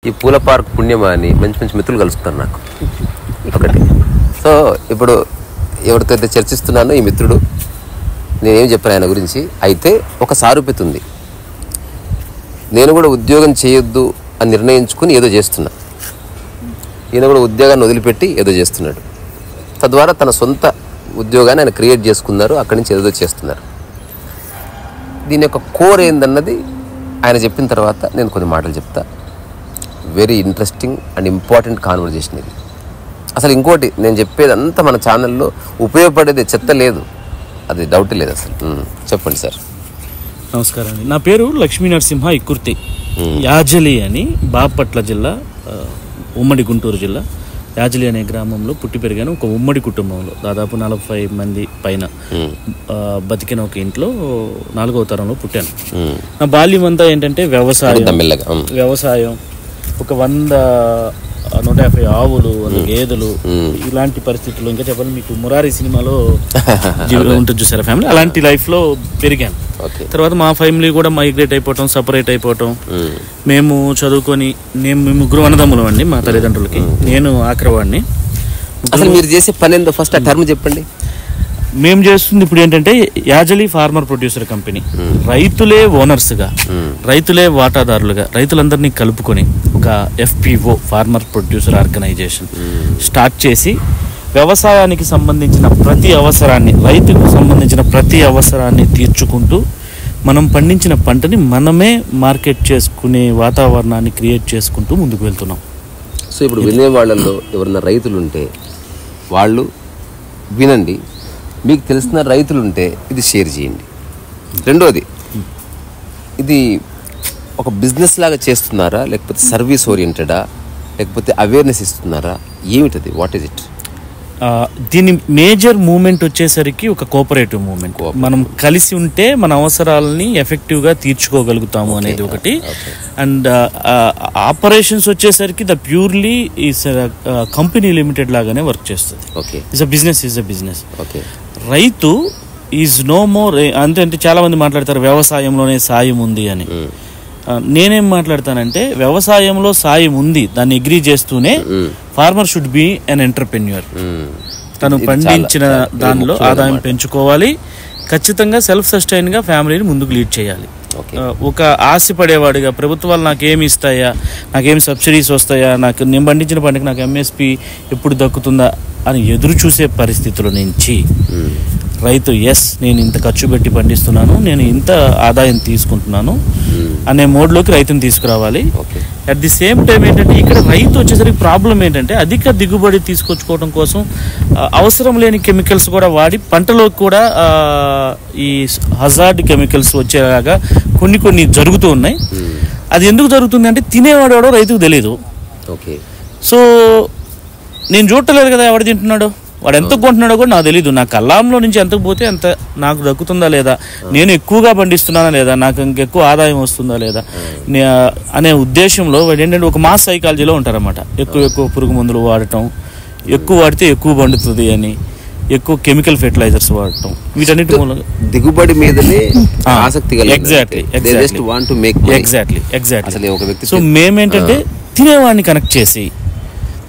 ఈ పూల పార్క్ పుణ్యమా అని మంచి మంచి మిత్రులు కలుస్తారు నాకు ఒకటి. సో ఇప్పుడు ఎవరితో అయితే చర్చిస్తున్నానో ఈ మిత్రుడు, నేనేం చెప్పాను ఆయన గురించి, అయితే ఒక సారూప్యత ఉంది. నేను కూడా ఉద్యోగం చేయొద్దు అని నిర్ణయించుకుని ఏదో చేస్తున్నా, ఈయన కూడా ఉద్యోగాన్ని వదిలిపెట్టి ఏదో చేస్తున్నాడు. తద్వారా తన సొంత ఉద్యోగాన్ని ఆయన క్రియేట్ చేసుకున్నారు, అక్కడి నుంచి ఏదో చేస్తున్నారు. దీని యొక్క కోర్ ఏందన్నది ఆయన చెప్పిన తర్వాత నేను కొన్ని మాటలు చెప్తా. Very interesting and important conversation ఇది. అసలు ఇంకోటి నేను చెప్పేదంతా మన ఛానల్లో ఉపయోగపడేది చెత్త లేదు, అది డౌట్ లేదు అసలు. చెప్పండి సార్. నమస్కారం అండి, నా పేరు లక్ష్మీ నరసింహ ఇక్కుర్తి. యాజలి అని బాపట్ల జిల్లా, ఉమ్మడి గుంటూరు జిల్లా యాజలి అనే గ్రామంలో పుట్టి పెరిగాను. ఒక ఉమ్మడి కుటుంబంలో దాదాపు 40 మంది పైన బతికిన ఒక ఇంట్లో 4వ తరంలో పుట్టాను. నా బాల్యం అంతా ఏంటంటే వ్యవసాయం, ఒక 100-150 ఆవులు, 100 గేదెలు, ఇలాంటి పరిస్థితుల్లో. ఇంకా చెప్పాలి మీకు, మురారి సినిమాలో జీవితం ఉంటుంది చూసారా ఫ్యామిలీ, అలాంటి లైఫ్లో పెరిగాను. తర్వాత మా ఫ్యామిలీ కూడా మైగ్రేట్ అయిపోవటం, సపరేట్ అయిపోవటం. మేము చదువుకొని, మేము 3 అన్నదమ్ములం అండి మా తల్లిదండ్రులకి. నేను ఆఖరివాడిని. అసలు మీరు చేసే పని ఏందో ఫస్ట్ ఆ టర్మ్ చెప్పండి. మేము చేస్తుంది ఇప్పుడు ఏంటంటే యాజలి ఫార్మర్ ప్రొడ్యూసర్ కంపెనీ. రైతులే ఓనర్స్గా, రైతులే వాటాదారులుగా, రైతులందరినీ కలుపుకొని ఒక FPO farmer producer organisation start చేసి వ్యవసాయానికి సంబంధించిన ప్రతి అవసరాన్ని, రైతుకు సంబంధించిన ప్రతి అవసరాన్ని తీర్చుకుంటూ మనం పండించిన పంటని మనమే మార్కెట్ చేసుకునే వాతావరణాన్ని క్రియేట్ చేసుకుంటూ ముందుకు వెళ్తున్నాం. సో ఇప్పుడు వినే వాళ్ళల్లో ఎవరైనా రైతులు ఉంటే వాళ్ళు వినండి, మీకు తెలిసిన రైతులు ఉంటే ఇది షేర్ చేయండి. రెండోది, ఇది ఒక బిజినెస్ లాగా చేస్తున్నారా, లేకపోతే సర్వీస్ ఓరియంటెడా, లేకపోతే అవేర్నెస్ ఇస్తున్నారా, ఏమిటది, వాట్ ఈజ్ ఇట్? దీని మేజర్ మూమెంట్ వచ్చేసరికి ఒక కోఆపరేటివ్ మూమెంట్. మనం కలిసి ఉంటే మన అవసరాలని ఎఫెక్టివ్గా తీర్చుకోగలుగుతాము అనేది ఒకటి. అండ్ ఆపరేషన్స్ వచ్చేసరికి the purely is company limited లాగానే వర్క్ చేస్తుంది. Is a business. రైతు ఈజ్ నో మోర్. అంటే చాలా మంది మాట్లాడతారు వ్యవసాయంలోనే సాయం ఉంది అని. నేనేం మాట్లాడతానంటే వ్యవసాయంలో సాయం ఉంది, దాన్ని అగ్రీ చేస్తూనే farmer should be an entrepreneur. తను పండించిన దానిలో ఆదాయం పెంచుకోవాలి, ఖచ్చితంగా సెల్ఫ్ సస్టైన్గా ఫ్యామిలీని ముందుకు లీడ్ చేయాలి. ఒక ఆశపడేవాడిగా ప్రభుత్వాలు నాకేమి ఇస్తాయా, నాకేమి సబ్సిడీస్ వస్తాయా, నేను పండించిన పంటకి నాకు MSP ఎప్పుడు దక్కుతుందా అని ఎదురు చూసే పరిస్థితుల నుంచి రైతు నేను ఇంత ఖర్చు పెట్టి పండిస్తున్నాను, నేను ఇంత ఆదాయం తీసుకుంటున్నాను అనే మోడ్లోకి రైతుని తీసుకురావాలి. అట్ ది సేమ్ టైం ఏంటంటే ఇక్కడ రైతు వచ్చేసరికి ప్రాబ్లం ఏంటంటే అధిక దిగుబడి తీసుకొచ్చుకోవడం కోసం అవసరం లేని కెమికల్స్ కూడా వాడి పంటలోకి కూడా ఈ హజార్డ్ కెమికల్స్ వచ్చేలాగా కొన్ని జరుగుతూ ఉన్నాయి. అది ఎందుకు జరుగుతుంది అంటే తినేవాడో రైతుకు తెలియదు. సో నేను చూడలేదు కదా ఎవడు తింటున్నాడో, వాడు ఎంత కొంటున్నాడో కూడా నాకు తెలీదు. నా కల్లాంలో నుంచి ఎంతకు పోతే అంత నాకు దక్కుతుందా లేదా, నేను ఎక్కువగా పండిస్తున్నానా లేదా, నాకు ఇంకెక్కువ ఆదాయం వస్తుందా లేదా అనే ఉద్దేశంలో వాడు ఏంటంటే ఒక మాస్ సైకాలజీలో ఉంటారన్నమాట. ఎక్కువ పురుగు మందులు వాడటం, ఎక్కువ వాడితే ఎక్కువ పండుతుంది అని, ఎక్కువ కెమికల్ ఫెర్టిలైజర్స్ వాడటం, వీటన్నిటి మూలంగా దిగుబడి మీదనే ఆసక్తి. సో మేమేంటంటే తినేవాడిని కనెక్ట్ చేసి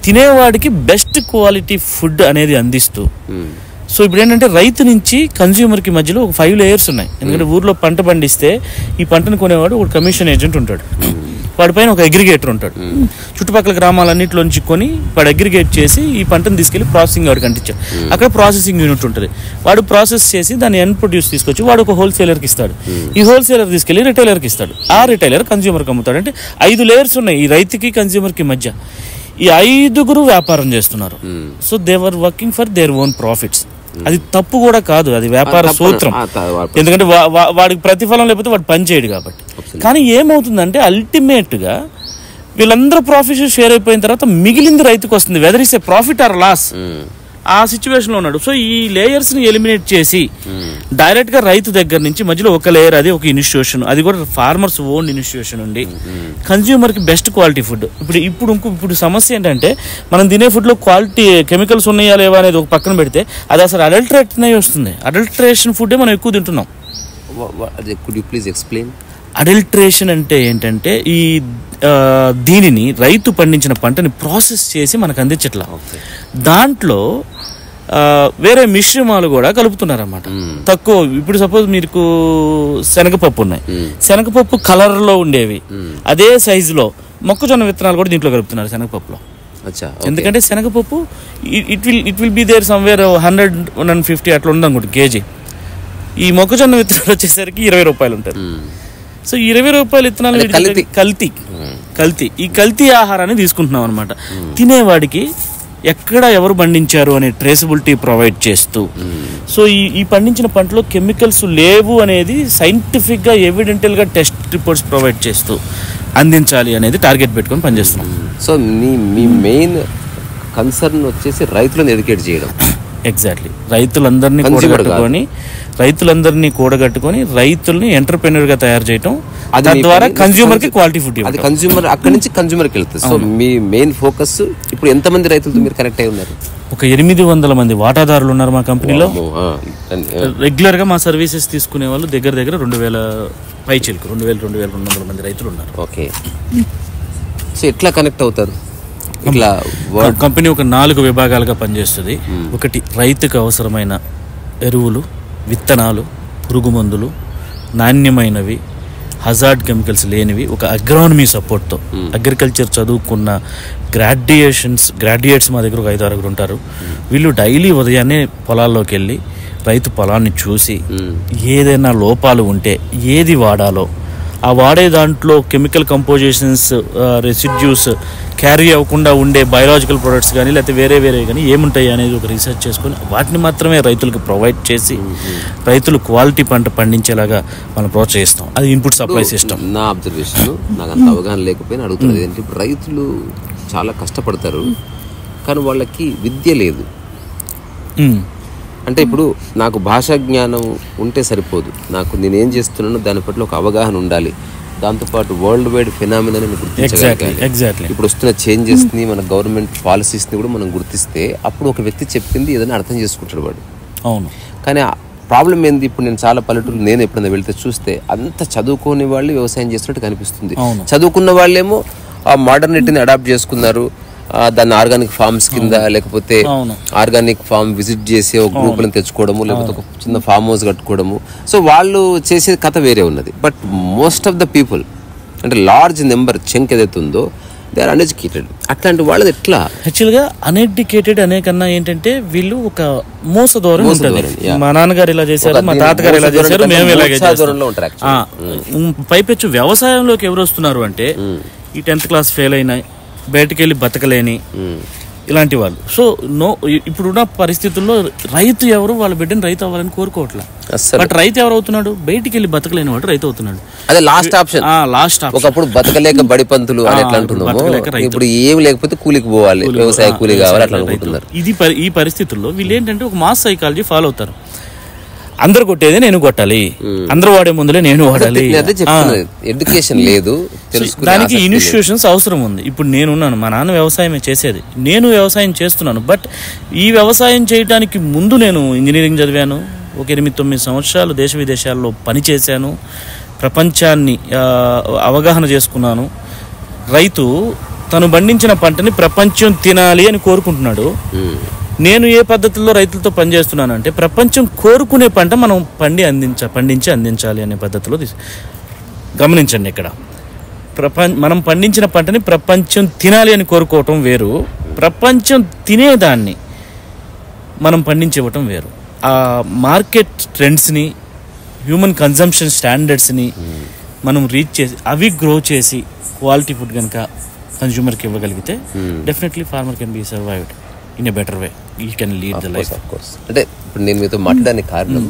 తినేవాడికి బెస్ట్ క్వాలిటీ ఫుడ్ అనేది అందిస్తూ, సో ఇప్పుడు ఏంటంటే రైతు నుంచి కన్జ్యూమర్కి మధ్యలో ఒక 5 లేయర్స్ ఉన్నాయి. ఎందుకంటే ఊర్లో పంట పండిస్తే ఈ పంటను కొనేవాడు ఒక కమిషన్ ఏజెంట్ ఉంటాడు, వాడిపైన ఒక అగ్రిగేటర్ ఉంటాడు. చుట్టుపక్కల గ్రామాలన్నింటిలోంచి కొని వాడు అగ్రిగేట్ చేసి ఈ పంటను తీసుకెళ్లి ప్రాసెసింగ్ వాడికి అంటించాడు. అక్కడ ప్రాసెసింగ్ యూనిట్ ఉంటుంది, వాడు ప్రాసెస్ చేసి దాన్ని ఎండ్ ప్రొడ్యూస్ తీసుకొచ్చి వాడు ఒక హోల్సేలర్కి ఇస్తాడు. ఈ హోల్సేలర్ తీసుకెళ్లి రిటైలర్కి ఇస్తాడు, ఆ రిటైలర్ కన్జ్యూమర్కి అమ్ముతాడు. అంటే 5 లేయర్స్ ఉన్నాయి ఈ రైతుకి కన్జ్యూమర్కి మధ్య. ఈ 5 వ్యాపారం చేస్తున్నారు. So they were working for their own profits. అది తప్పు కూడా కాదు, అది వ్యాపార సూత్రం. ఎందుకంటే వాడికి ప్రతిఫలం లేకపోతే వాడు పని చేయడు కాబట్టి. కానీ ఏమవుతుందంటే అల్టిమేట్ గా వీళ్ళందరూ ప్రాఫిట్ షేర్ అయిపోయిన తర్వాత మిగిలింది రైతుకు వస్తుంది, whether is a profit or loss. ఆ సిచ్యువేషన్ లో ఉన్నాడు. సో ఈ లేయర్స్ ని ఎలిమినేట్ చేసి డైరెక్ట్ గా రైతు దగ్గర నుంచి మధ్యలో ఒక లేయర్, అది ఒక ఇన్స్టిట్యూషన్, అది కూడా ఫార్మర్స్ ఓన్ ఇన్స్టిట్యూషన్ ఉండి కన్స్యూమర్ కి బెస్ట్ క్వాలిటీ ఫుడ్. ఇప్పుడు సమస్య ఏంటంటే మనం తినే ఫుడ్ లో క్వాలిటీ కెమికల్స్ ఉన్నాయా లేవా అనేది ఒక పక్కన పెడితే అది అసలు అడల్టరేట్ అయి వస్తుంది. అడల్టరేషన్ ఫుడ్ మనం ఎక్కువ తింటున్నాం. Could you please explain? Adulteration అంటే ఏంటంటే ఈ దీనిని రైతు పండించిన పంటని ప్రాసెస్ చేసి మనకు అందించట్లా. దాంట్లో వేరే మిశ్రమాలు కూడా కలుపుతున్నారన్నమాట. తక్కువ, ఇప్పుడు సపోజ్ మీకు శనగపప్పు ఉన్నాయి, శనగపప్పు కలర్లో ఉండేవి అదే సైజులో మొక్కజొన్న విత్తనాలు కూడా దీంట్లో కలుపుతున్నారు శనగపప్పులో. ఎందుకంటే శనగపప్పు it will be there somewhere 100-150 అట్లా ఉంది అనుకోండి కేజీ. ఈ మొక్కజొన్న విత్తనాలు వచ్చేసరికి 20 రూపాయలు ఉంటారు. సో 20 రూపాయల విత్తనాలు కల్తీ ఈ కల్తీ ఆహారాన్ని తీసుకుంటున్నాం అనమాట. తినేవాడికి ఎక్కడ ఎవరు పండించారు అనే ట్రేసబిలిటీ ప్రొవైడ్ చేస్తూ, సో ఈ పండించిన పంటలో కెమికల్స్ లేవు అనేది సైంటిఫిక్గా ఎవిడెంటల్గా టెస్ట్ రిపోర్ట్స్ ప్రొవైడ్ చేస్తూ అందించాలి అనేది టార్గెట్ పెట్టుకొని పనిచేస్తున్నాం. సో మీ మెయిన్ కన్సర్న్ వచ్చేసి రైతులను ఎడ్యుకేట్ చేయడం. ఎగ్జాక్ట్లీ, రైతులందరినీ కూడగట్టుకొని రైతుల్ని ఎంటర్‌ప్రెన్యూర్‌గా తయారు చేయటం, తద్వారా కన్స్యూమర్కి క్వాలిటీ ఫుడ్ ఇవ్వడం. కన్స్యూమర్ అక్కడి నుంచి కన్స్యూమర్కి వెళ్తుంది. సో మీ మెయిన్ ఫోకస్ ఇప్పుడు ఎంతమంది రైతులతో మీరు కనెక్ట్ అయి ఉన్నారు? ఒక 800 మంది వాటాదారులు ఉన్నారు మా కంపెనీలో. రెగ్యులర్గా మా సర్వీసెస్ తీసుకునే వాళ్ళు దగ్గర 2000 పైచిలకు 2200 మంది రైతులు ఉన్నారు. ఓకే, సో ఎట్లా కనెక్ట్ అవుతారు? కంపెనీ ఒక 4 విభాగాలుగా పనిచేస్తుంది. ఒకటి రైతుకు అవసరమైన ఎరువులు, విత్తనాలు, పురుగు మందులు, నాణ్యమైనవి, హజార్డ్ కెమికల్స్ లేనివి, ఒక అగ్రానమీ సపోర్ట్తో అగ్రికల్చర్ చదువుకున్న గ్రాడ్యుయేట్స్ మా దగ్గర ఒక 5-6 ఉంటారు. వీళ్ళు డైలీ ఉదయాన్నే పొలాల్లోకి వెళ్ళి రైతు పొలాన్ని చూసి ఏదైనా లోపాలు ఉంటే ఏది వాడాలో, ఆ వాడే దాంట్లో కెమికల్ కంపోజిషన్స్, రెసిడ్యూస్ క్యారీ అవ్వకుండా ఉండే బయోలాజికల్ ప్రొడక్ట్స్ కానీ లేకపోతే వేరే కానీ ఏముంటాయి అనేది ఒక రీసెర్చ్ చేసుకొని వాటిని మాత్రమే రైతులకు ప్రొవైడ్ చేసి రైతులు క్వాలిటీ పంట పండించేలాగా మనం ప్రోత్సహిస్తాం. అది ఇన్పుట్ సప్లై సిస్టమ్. నా అబ్జర్వేషన్, నాకు అంత అవగాహన లేకపోయినా అడుగుతున్నది ఏంటి, ఇప్పుడు రైతులు చాలా కష్టపడతారు కానీ వాళ్ళకి విద్య లేదు. అంటే ఇప్పుడు నాకు భాషా జ్ఞానం ఉంటే సరిపోదు, నాకు నేనేం చేస్తున్నానో దాని పట్ల ఒక అవగాహన ఉండాలి. దాంతోపాటు వరల్డ్ వైడ్ ఫినామినాని గుర్తించగలగాలి. ఇప్పుడు వస్తున్న చేంజెస్ని, మన గవర్నమెంట్ పాలసీస్ని కూడా మనం గుర్తిస్తే అప్పుడు ఒక వ్యక్తి చెప్పింది ఏదైనా అర్థం చేసుకుంటాడు వాడు. అవును, కానీ ప్రాబ్లం ఏంది, ఇప్పుడు నేను చాలా పల్లెటూరు నేను ఎప్పుడైనా వెళ్తే చూస్తే అంత చదువుకోని వాళ్ళు వ్యవసాయం చేస్తున్నట్టు కనిపిస్తుంది. చదువుకున్న వాళ్ళేమో ఆ మోడర్నిటీని అడాప్ట్ చేసుకున్నారు, దాన్ని ఆర్గానిక్ ఫార్మ్స్ కింద లేకపోతే ఆర్గానిక్ ఫార్మ్ విజిట్ చేసి ఒక గ్రూపులను తెచ్చుకోవడము, లేకపోతే ఒక చిన్న ఫార్మ్ హౌస్ కట్టుకోవడము. సో వాళ్ళు చేసే కథ వేరే ఉన్నది. But most of the people, అంటే లార్జ్ నెంబర్ చంక్ ఏదైతే ఉందో, దే ఆర్ అన్ఎడ్యుకేటెడ్. అట్లాంటి వాళ్ళది ఎట్లా? యాక్చువల్గా అన్ఎడ్యుకేటెడ్ అనే కన్నా ఏంటంటే వీళ్ళు ఒక మోసధోరణి ఉంటుంది. మా నాన్నగారు ఇలా చేశారు, మా తాతగారు ఇలా చేశారు, మేము ఇలాగే పైపెచ్చు వ్యవసాయంలోకి ఎవరు వస్తున్నారు అంటే ఈ 10th క్లాస్ ఫెయిల్ అయినాయి, బయటకు వెళ్ళి బతకలేని ఇలాంటి వాళ్ళు. సో ఇప్పుడున్న పరిస్థితుల్లో రైతు ఎవరు వాళ్ళ బిడ్డని రైతు అవ్వాలని కోరుకోవట్లా. బట్ రైతు ఎవరు అవుతున్నాడు? బయటికి వెళ్ళి బతకలేని వాడు రైతు అవుతున్నాడు. అదే లాస్ట్ ఆప్షన్. ఒకప్పుడు బతకలేక బడి పంతులు అని ఎట్లా అంటున్నాము, ఇప్పుడు ఏం లేకపోతే కూలికి పోవాలి, వ్యవసాయ కూలి కావాలి అట్లా అనుకుంటున్నారు. ఈ పరిస్థితుల్లో వీళ్ళు ఏంటంటే ఒక మాస్ సైకాలజీ ఫాలో అవుతారు. అందరు కొట్టేదే నేను కొట్టాలి, అందరూ వాడే ముందులే నేను వాడాలి. ఎడ్యుకేషన్ లేదు, దానికి ఇన్స్టిట్యూషన్స్ అవసరం ఉంది. ఇప్పుడు నేనున్నాను, మా నాన్న వ్యవసాయమే చేసేది, నేను వ్యవసాయం చేస్తున్నాను. బట్ ఈ వ్యవసాయం చేయడానికి ముందు నేను ఇంజనీరింగ్ చదివాను, ఒక 8-9 సంవత్సరాలు దేశ విదేశాల్లో పనిచేశాను, ప్రపంచాన్ని అవగాహన చేసుకున్నాను. రైతు తను పండించిన పంటని ప్రపంచం తినాలి అని కోరుకుంటున్నాడు. నేను ఏ పద్ధతిలో రైతులతో పనిచేస్తున్నానంటే ప్రపంచం కోరుకునే పంట మనం పండించి అందించాలి అనే పద్ధతిలో గమనించండి. ఇక్కడ మనం పండించిన పంటని ప్రపంచం తినాలి అని కోరుకోవటం వేరు, ప్రపంచం తినేదాన్ని మనం పండించివ్వటం వేరు. ఆ మార్కెట్ ట్రెండ్స్ని, హ్యూమన్ కన్జంప్షన్ స్టాండర్డ్స్ని మనం రీచ్ చేసి అవి గ్రో చేసి క్వాలిటీ ఫుడ్ కనుక కన్స్యూమర్కి ఇవ్వగలిగితే definitely farmer can be survived in a better way. You can lead the life. Of course. అంటే ఇప్పుడు నేను మీతో మాట్లాడడానికి కారణం,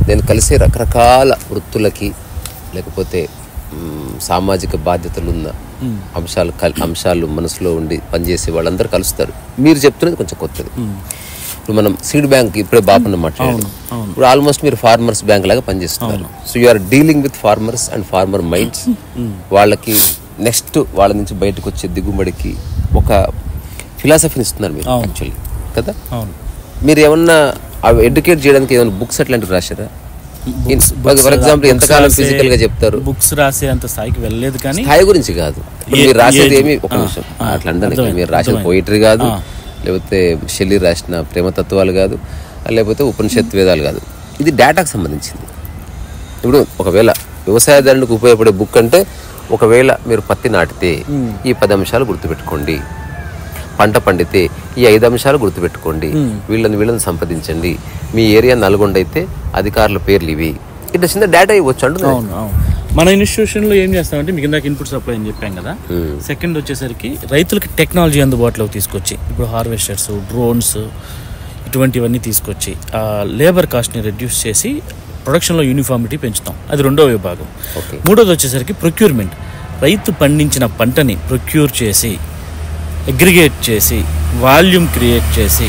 నేను కలిసే రకరకాల వృత్తులకి లేకపోతే సామాజిక బాధ్యతలున్న అంశాలు మనసులో ఉండి పనిచేసే వాళ్ళందరూ కలుస్తారు. మీరు చెప్తున్నది కొంచెం కొత్తది. ఇప్పుడు మనం సీడ్ బ్యాంక్ ఇప్పుడే బాపన్న మాట్లాడారు, ఇప్పుడు ఆల్మోస్ట్ మీరు ఫార్మర్స్ బ్యాంక్ లాగా పనిచేస్తున్నారు. So you are dealing with farmers and farmer minds. వాళ్ళకి నెక్స్ట్ వాళ్ళ నుంచి బయటకు వచ్చే దిగుబడికి ఒక ఫిలాసఫీని ఇస్తున్నారు మీరు యాక్చువల్లీ కదా. మీరు ఏమన్నా ఎడ్యుకేట్ చేయడానికి ఏమైనా బుక్స్ అట్లాంటివి రాశారా? ఫర్ ఎగ్జాంపుల్ ఎంతకాలం ఫిజికల్ గా చెప్తారు, బుక్స్ రాసే అంత స్థాయికి వెళ్ళలేదు. కానీ స్థాయి గురించి కాదు, మీరు రాసేది ఏమి ఒక నిమిషం అట్లా అంటే మీరు రాసిన పోయిటరీ కాదు, లేకపోతే షెల్లీ రాసిన ప్రేమతత్వాలు కాదు, లేకపోతే ఉపనిషత్ వేదాలు కాదు, ఇది డేటాకు సంబంధించింది. ఇప్పుడు ఒకవేళ వ్యవసాయదారునికి ఉపయోగపడే బుక్ అంటే, ఒకవేళ మీరు పత్తి నాటితే ఈ 10 అంశాలు గుర్తుపెట్టుకోండి, పంట పండితే ఈ 5 అంశాలు గుర్తుపెట్టుకోండి, వీళ్ళని సంప్రదించండి, మీ ఏరియా నల్గొండ అయితే అధికారుల పేర్లు ఇవి, ఇట్లా చిన్న డేటా ఇవ్వచ్చు అంటున్నా. మన ఇన్స్టిట్యూషన్లో ఏం చేస్తామంటే, మీకు ఇందాక ఇన్పుట్ సప్లై అని చెప్పాం కదా, సెకండ్ వచ్చేసరికి రైతులకి టెక్నాలజీ అందుబాటులోకి తీసుకొచ్చి, ఇప్పుడు హార్వెస్టర్స్, డ్రోన్స్ ఇటువంటివన్నీ తీసుకొచ్చి లేబర్ కాస్ట్ని రెడ్యూస్ చేసి ప్రొడక్షన్లో యూనిఫార్మిటీ పెంచుతాం. అది రెండో విభాగం. మూడోది వచ్చేసరికి ప్రొక్యూర్మెంట్, రైతు పండించిన పంటని ప్రొక్యూర్ చేసి అగ్రిగేట్ చేసి వాల్యూమ్ క్రియేట్ చేసి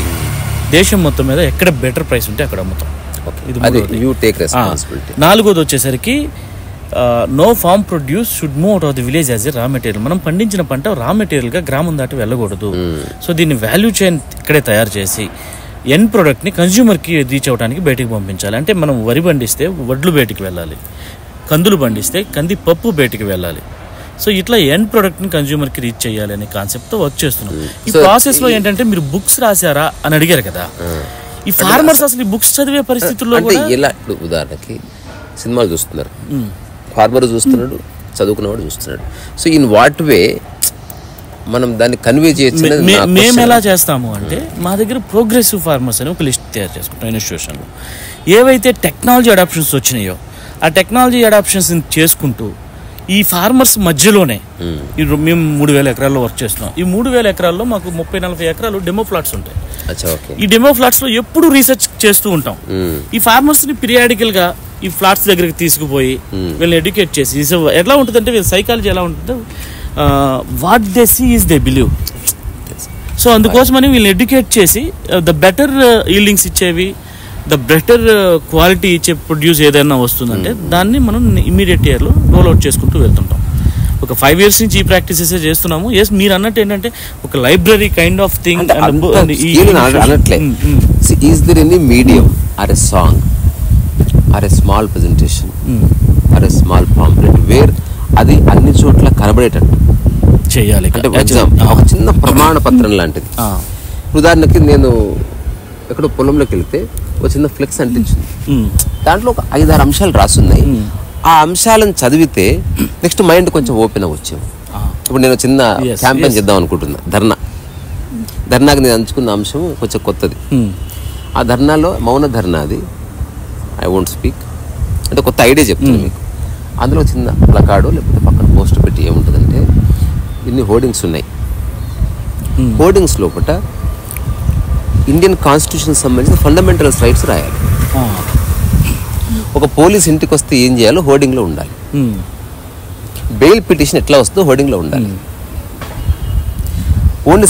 దేశం మొత్తం మీద ఎక్కడ బెటర్ ప్రైస్ ఉంటే అక్కడ అమ్ముతాం. నాలుగోది వచ్చేసరికి no farm produce should move out of the village as a raw material. మనం పండించిన పంట రా మెటీరియల్గా గ్రామం దాటి వెళ్ళకూడదు. సో దీన్ని వాల్యూ చైన్ ఇక్కడే తయారు చేసి ఎండ్ ప్రోడక్ట్ని కన్జ్యూమర్కి రీచ్ అవ్వడానికి బయటికి పంపించాలి. అంటే మనం వరి పండిస్తే వడ్లు బయటికి వెళ్ళాలి, కందులు పండిస్తే కంది పప్పు బయటికి వెళ్ళాలి. సో ఇట్లా ఎండ్ ప్రోడక్ట్ని కన్జ్యూమర్కి రీచ్ చేయాలి అనే కాన్సెప్ట్తో వర్క్ చేస్తున్నాం. ఈ ప్రాసెస్లో ఏంటంటే, మీరు బుక్స్ రాశారా అని అడిగారు కదా, ఈ ఫార్మర్స్ అసలు ఈ బుక్స్ చదివే పరిస్థితుల్లో ఇలా, ఉదాహరణకి సినిమాలు చూస్తున్నారు, ఫార్మర్ చూస్తున్నాడు, చదువుకున్నవాడు చూస్తున్నాడు. సో ఇన్ వాట్ వే మనం దాన్ని కన్వే చేయొచ్చు? మేము ఎలా చేస్తాము అంటే, మా దగ్గర ప్రోగ్రెసివ్ ఫార్మర్స్ అని ఒక లిస్ట్ తయారు చేసుకుంటాం ఇన్స్టిట్యూషన్లో. ఏవైతే టెక్నాలజీ అడాప్షన్స్ వచ్చినాయో ఆ టెక్నాలజీ అడాప్షన్స్ చేసుకుంటూ ఈ ఫార్మర్స్ మధ్యలోనే మేము 3000 ఎకరాల్లో వర్క్ చేస్తున్నాం. ఈ 3000 ఎకరాల్లో మాకు 30-40 ఎకరాలు డెమో ఫ్లాట్స్ ఉంటాయి. ఈ డెమో ఫ్లాట్స్ లో ఎప్పుడు రీసెర్చ్ చేస్తూ ఉంటాం. ఈ ఫార్మర్స్ ని పీరియాడికల్ గా ఈ ఫ్లాట్స్ దగ్గరికి తీసుకుపోయి వీళ్ళని ఎడ్యుకేట్ చేసి, ఎలా ఉంటుందంటే వీళ్ళ సైకాలజీ ఎలా ఉంటుందో, what they see is they believe. So అందుకోసమని వీళ్ళని ఎడ్యుకేట్ చేసి ద బెటర్ ఈల్డింగ్స్ ఇచ్చేవి, ద బెటర్ క్వాలిటీ ఇచ్చే ప్రొడ్యూస్ ఏదైనా వస్తుందంటే దాన్ని మనం ఇమీడియట్ ఇయర్లో రోల్ అవుట్ చేసుకుంటూ వెళ్తుంటాం. ఒక 5 years నుంచి ఈ ప్రాక్టీసెస్ చేస్తున్నాము. ఎస్, మీరు అన్నట్టు ఏంటంటే ఒక library kind of thing. Is there any medium or a song or a small presentation or a small pamphlet where అది అన్ని చోట్ల కనబడేటట్టు చేయాలి? అంటే ఎగ్జాంపుల్ ఒక చిన్న ప్రమాణ పత్రం లాంటిది. ఉదాహరణకి నేను ఎక్కడో పొలంలోకి వెళ్తే ఒక చిన్న ఫ్లెక్స్ అంటించింది, దాంట్లో ఒక 5-6 అంశాలు రాసున్నాయి. ఆ అంశాలను చదివితే నెక్స్ట్ మైండ్ కొంచెం ఓపెన్ అవ్వచ్చేమో. ఇప్పుడు నేను చిన్న క్యాంపెయిన్ చేద్దాం అనుకుంటున్నా, ధర్నాకి నేను ఎంచుకున్న అంశం కొంచెం కొత్తది. ఆ ధర్నాలో మౌన ధర్నా, అది ఐ వోంట్ స్పీక్, అంటే కొత్త ఐడియా చెప్తాను మీకు. అందులో చిన్న ప్లకార్డు లేకపోతే పక్కన పోస్ట్ పెట్టి ఏముంటుందంటే, ఇన్ని హోర్డింగ్స్ ఉన్నాయి. హోర్డింగ్స్ లోపల ఇండియన్ కాన్స్టిట్యూషన్ సంబంధించిన ఫండమెంటల్ రైట్స్ రాయాలి. ఒక పోలీస్ ఇంటికి వస్తే ఏం చేయాలో హోర్డింగ్లో ఉండాలి. బెయిల్ పిటిషన్ ఎట్లా వస్తుందో హోర్డింగ్లో ఉండాలి. ఓన్లీ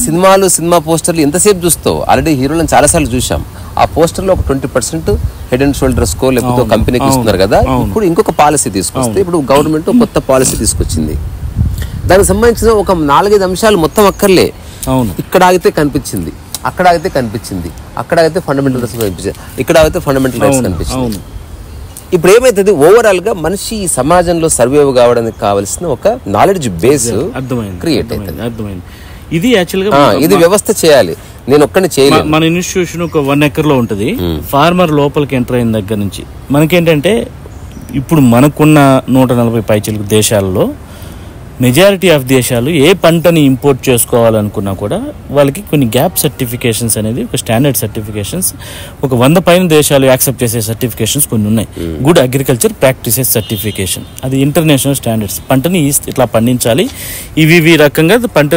సినిమా పోస్టర్లు ఎంతసేపు చూస్తావు? ఆల్రెడీ హీరోలను చాలాసార్లు చూసాం. ఆ పోస్టర్లో ఒక 20% హెడ్ అండ్ షోల్డర్స్కో లేకపోతే కంపెనీకి ఇస్తున్నారు కదా. ఇప్పుడు ఇంకొక పాలసీ తీసుకొస్తే, ఇప్పుడు గవర్నమెంట్ కొత్త పాలసీ తీసుకొచ్చింది, దానికి సంబంధించిన ఒక 4-5 అంశాలు మొత్తం అక్కర్లే. ఇక్కడ ఆగితే కనిపించింది, అక్కడ ఆగితే కనిపించింది, అక్కడ ఆగితే ఫండమెంటల్ రైట్స్ కనిపించింది, ఇక్కడ ఆగితే ఫండమెంటల్ రైట్స్ కనిపించింది. ఇప్పుడు ఏమైతుంది, ఓవరాల్ గా మనిషి ఈ సమాజంలో సర్వైవ్ కావడానికి కావాల్సిన ఒక నాలెడ్జ్ బేస్ క్రియేట్ అవుతుంది. ఇది యాక్చువల్గా ఇది వ్యవస్థ చేయాలి, నేను ఒక్కడిని చేయలేదు. మన ఇన్స్టిట్యూషన్ ఒక 1 acre లో ఉంటుంది. ఫార్మర్ లోపలికి ఎంటర్ అయిన దగ్గర నుంచి మనకేంటంటే, ఇప్పుడు మనకున్న 140 పైచిలకు దేశాలలో మెజారిటీ ఆఫ్ దేశాలు ఏ పంటని ఇంపోర్ట్ చేసుకోవాలనుకున్నా కూడా వాళ్ళకి కొన్ని గ్యాప్ సర్టిఫికేషన్స్ అనేది, ఒక స్టాండర్డ్ సర్టిఫికేషన్స్, ఒక 100 పైన దేశాలు యాక్సెప్ట్ చేసే సర్టిఫికేషన్స్ కొన్ని ఉన్నాయి. గుడ్ అగ్రికల్చర్ ప్రాక్టీసెస్ సర్టిఫికేషన్, అది ఇంటర్నేషనల్ స్టాండర్డ్స్. పంటని ఇట్లా పండించాలి, ఇవి రకంగా పంట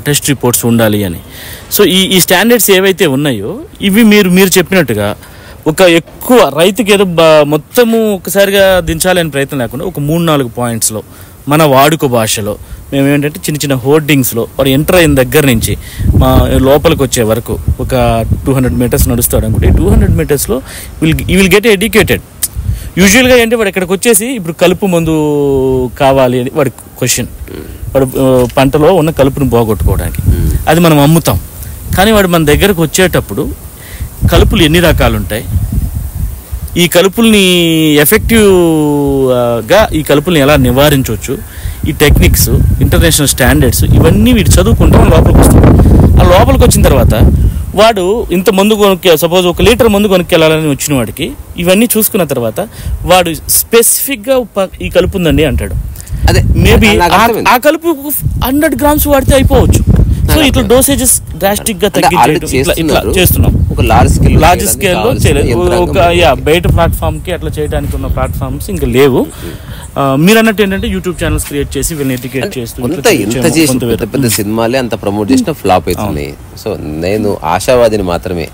టెస్ట్ రిపోర్ట్స్ ఉండాలి అని. సో ఈ స్టాండర్డ్స్ ఏవైతే ఉన్నాయో ఇవి మీరు చెప్పినట్టుగా ఒక ఎక్కువ రైతుకి ఏదో మొత్తము ఒకసారిగా దించాలని ప్రయత్నం లేకుండా ఒక 3-4 పాయింట్స్లో మన వాడుక భాషలో మేము ఏంటంటే చిన్న హోర్డింగ్స్లో వాడు ఎంటర్ అయిన దగ్గర నుంచి మా లోపలికి వచ్చే వరకు ఒక 200 meters నడుస్తాడు అనుకుంటే, 200 metersలో యూ విల్ గెట్ ఎడ్యుకేటెడ్. యూజువల్గా ఏంటి, వాడు ఇక్కడికి వచ్చేసి ఇప్పుడు కలుపు మందు కావాలి అని వాడి క్వశ్చన్, వాడు పంటలో ఉన్న కలుపును పోగొట్టుకోవడానికి అది మనం అమ్ముతాం. కానీ వాడు మన దగ్గరకు వచ్చేటప్పుడు కలుపులు ఎన్ని రకాలు ఉంటాయి, ఈ కలుపుల్ని ఎఫెక్టివ్గా ఈ కలుపుల్ని ఎలా నివారించవచ్చు, ఈ టెక్నిక్స్, ఇంటర్నేషనల్ స్టాండర్డ్స్ ఇవన్నీ వీడు చదువుకుంటే లోపలికి వస్తాడు. ఆ లోపలికి వచ్చిన తర్వాత వాడు ఇంత మందు సపోజ్ 1 లీటర్ మందు కొనుక్కెళ్ళాలని వచ్చిన వాడికి ఇవన్నీ చూసుకున్న తర్వాత వాడు స్పెసిఫిక్గా ఈ కలుపు ఉందండి అంటాడు. అదే మేబీ ఆ కలుపు 100 గ్రామ్స్ వాడితే అయిపోవచ్చు. సో ఇట్లా డోసేజెస్ డ్రాస్టిక్ గా తగ్గించేయడం చేస్తున్నాం. ఒక లార్జ్ స్కేల్లో బయట ప్లాట్ఫామ్ కి అట్లా చేయడానికి ఉన్న ప్లాట్ఫామ్స్ ఇంకా లేవు. మీరు అన్నట్టు ఏంటంటే యూట్యూబ్ ఛానల్స్ క్రియేట్ చేసి వీళ్ళని ఎడ్యుకేట్ చేస్తూ పెద్ద సినిమాలే అంత ప్రమోట్ చేసిన ఫ్లాప్ అవుతుంది. సో నేను ఆశావాదిని మాత్రమే.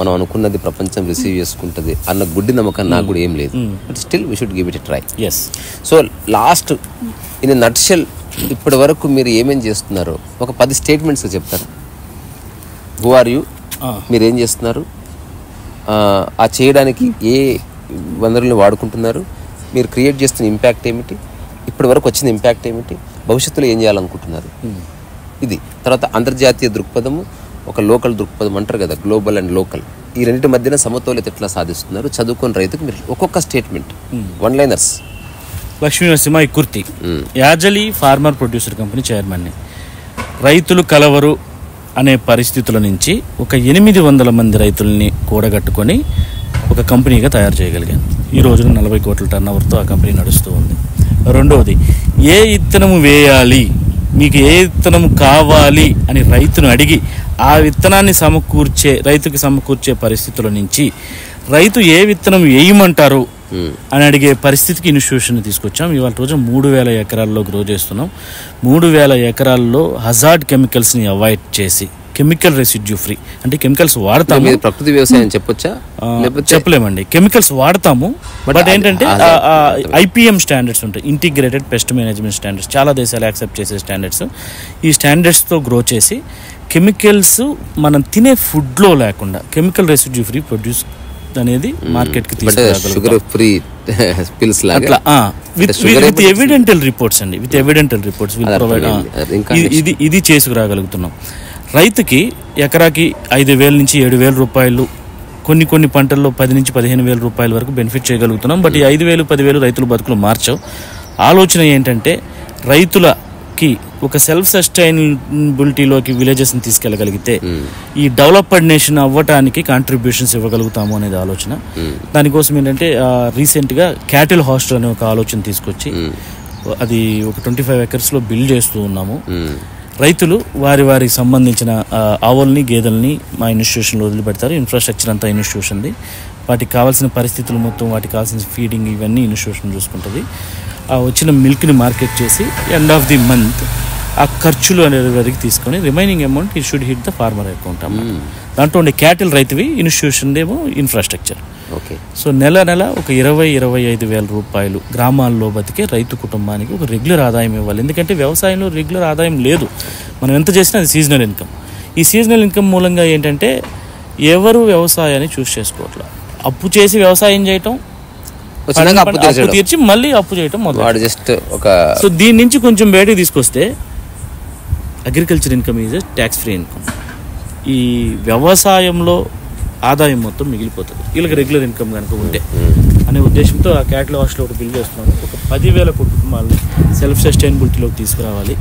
మనం అనుకున్నది ప్రపంచం రిసీవ్ చేసుకుంటుంది అన్న గుడ్డి నమ్మకం నాకు కూడా ఏం లేదు. But still we should give it a try. So last in nutshell ఇప్పటి వరకు మీరు ఏమేం చేస్తున్నారు ఒక 10 స్టేట్మెంట్స్ చెప్తారు. హూ ఆర్ యూ, మీరు ఏం చేస్తున్నారు, ఆ చేయడానికి ఏ వనరుల్ని వాడుకుంటున్నారు, మీరు క్రియేట్ చేస్తున్న ఇంపాక్ట్ ఏమిటి, ఇప్పటి వరకు వచ్చిన ఇంపాక్ట్ ఏమిటి, భవిష్యత్తులో ఏం చేయాలనుకుంటున్నారు. ఇది తర్వాత అంతర్జాతీయ దృక్పథము, ఒక లోకల్ దృక్పథం అంటారు కదా, గ్లోబల్ అండ్ లోకల్. ఈ రెండింటి మధ్యన సమతౌల్యత ఎట్లా సాధిస్తున్నారు. చదువుకున్న రైతుకు మీరు ఒక్కొక్క statement, 1 liners. Lakshmi Narasimha Kurthi, Yazali farmer producer company చైర్మన్ని. రైతులు కలవరు అనే పరిస్థితుల నుంచి ఒక 800 మంది రైతుల్ని కూడగట్టుకొని ఒక కంపెనీగా తయారు చేయగలిగాను. ఈ రోజున 40 కోట్ల టర్నోవర్తో ఆ కంపెనీ నడుస్తూ ఉంది. రెండవది, ఏ విత్తనము వేయాలి, మీకు ఏ విత్తనం కావాలి అని రైతును అడిగి ఆ విత్తనాన్ని రైతుకి సమకూర్చే పరిస్థితుల నుంచి రైతు ఏ విత్తనం వేయమంటారు అని అడిగే పరిస్థితికి ఇన్స్టిట్యూషన్ తీసుకొచ్చాం. ఇవాళ రోజు 3000 ఎకరాల్లో గ్రో చేస్తున్నాం. 3000 ఎకరాల్లో హజార్డ్ కెమికల్స్ని అవాయిడ్ చేసి కెమికల్ రెసిడ్యూ ఫ్రీ, అంటే కెమికల్స్ వాడతాము. ప్రకృతి వ్యవసాయం చెప్పొచ్చా? చెప్పలేమండి, కెమికల్స్ వాడతాము. బట్ ఏంటంటే IPM స్టాండర్డ్స్ ఉంటాయి, ఇంటిగ్రేటెడ్ పెస్ట్ మేనేజ్మెంట్ స్టాండర్డ్స్. చాలా దేశాలు యాక్సెప్ట్ చేసే స్టాండర్డ్స్. ఈ స్టాండర్డ్స్తో గ్రో చేసి కెమికల్స్ మనం తినే ఫుడ్లో లేకుండా కెమికల్ రెసిడ్యూ ఫ్రీ ప్రొడ్యూస్ అనేది మార్కెట్కి విత్ ఎవిడెంటల్ రిపోర్ట్స్ అండి, విత్ ఎవిడెంటల్ రిపోర్ట్స్ విల్ ప్రొవైడ్. ఇది చేసుకురాగలుగుతున్నాం. రైతుకి ఎకరాకి 5,000 నుంచి 7,000 రూపాయలు, కొన్ని పంటల్లో 10 నుంచి 15,000 రూపాయల వరకు బెనిఫిట్ చేయగలుగుతున్నాం. బట్ ఈ 5,000, 10,000 రైతుల బతుకులు మార్చవు. ఆలోచన ఏంటంటే రైతులకి ఒక సెల్ఫ్ సస్టైనబిలిటీలోకి విలేజెస్ని తీసుకెళ్ళగలిగితే ఈ డెవలప్డ్ నేషన్ అవ్వటానికి కాంట్రిబ్యూషన్స్ ఇవ్వగలుగుతాము అనేది ఆలోచన. దానికోసం ఏంటంటే రీసెంట్గా క్యాటిల్ హాస్టల్ అనే ఒక ఆలోచన తీసుకొచ్చి అది ఒక 25 ఎకర్స్లో బిల్డ్ చేస్తూ ఉన్నాము. రైతులు వారికి సంబంధించిన ఆవుల్ని, గేదెల్ని మా ఇన్స్టిట్యూషన్లో వదిలిపెడతారు. ఇన్ఫ్రాస్ట్రక్చర్ అంతా ఇన్స్టిట్యూషన్ది. వాటికి కావాల్సిన పరిస్థితులు మొత్తం, వాటికి కావాల్సిన ఫీడింగ్ ఇవన్నీ ఇన్స్టిట్యూషన్ చూసుకుంటుంది. ఆ వచ్చిన మిల్క్ని మార్కెట్ చేసి ఎండ్ ఆఫ్ ది మంత్ ఆ ఖర్చులు అనేది వరకు తీసుకొని రిమైనింగ్ అమౌంట్ ఈ should hit the farmer account అన్నమాట. దాంట్లో ఉండే క్యాటిల్ రైతువి, ఇన్స్టిట్యూషన్ ఏమో ఇన్ఫ్రాస్ట్రక్చర్. సో నెల ఒక 20-25 వేల రూపాయలు గ్రామాల్లో బతికే రైతు కుటుంబానికి ఒక రెగ్యులర్ ఆదాయం ఇవ్వాలి. ఎందుకంటే వ్యవసాయంలో రెగ్యులర్ ఆదాయం లేదు. మనం ఎంత చేసినా అది సీజనల్ ఇన్కమ్. ఈ సీజనల్ ఇన్కమ్ మూలంగా ఏంటంటే ఎవరు వ్యవసాయాన్ని చూస్ చేసుకోవట్లేదు. అప్పు చేసి వ్యవసాయం చేయటం, అప్పు తీర్చి మళ్ళీ అప్పు చేయటం మొదలు. సో దీని నుంచి కొంచెం బయటకు తీసుకొస్తే agriculture income is tax free income. ఈ వ్యవసాయంలో ఆదాయం మొత్తం మిగిలిపోతుంది వీళ్ళకి రెగ్యులర్ ఇన్కమ్ కనుక ఉంటే అనే ఉద్దేశంతో ఆ క్యాటిల్ హాస్టల్ ఒకటి బిల్డ్ చేస్తున్నాము. ఒక 10,000 కుటుంబాలని సెల్ఫ్ సస్టైనబిలిటీలోకి తీసుకురావాలి.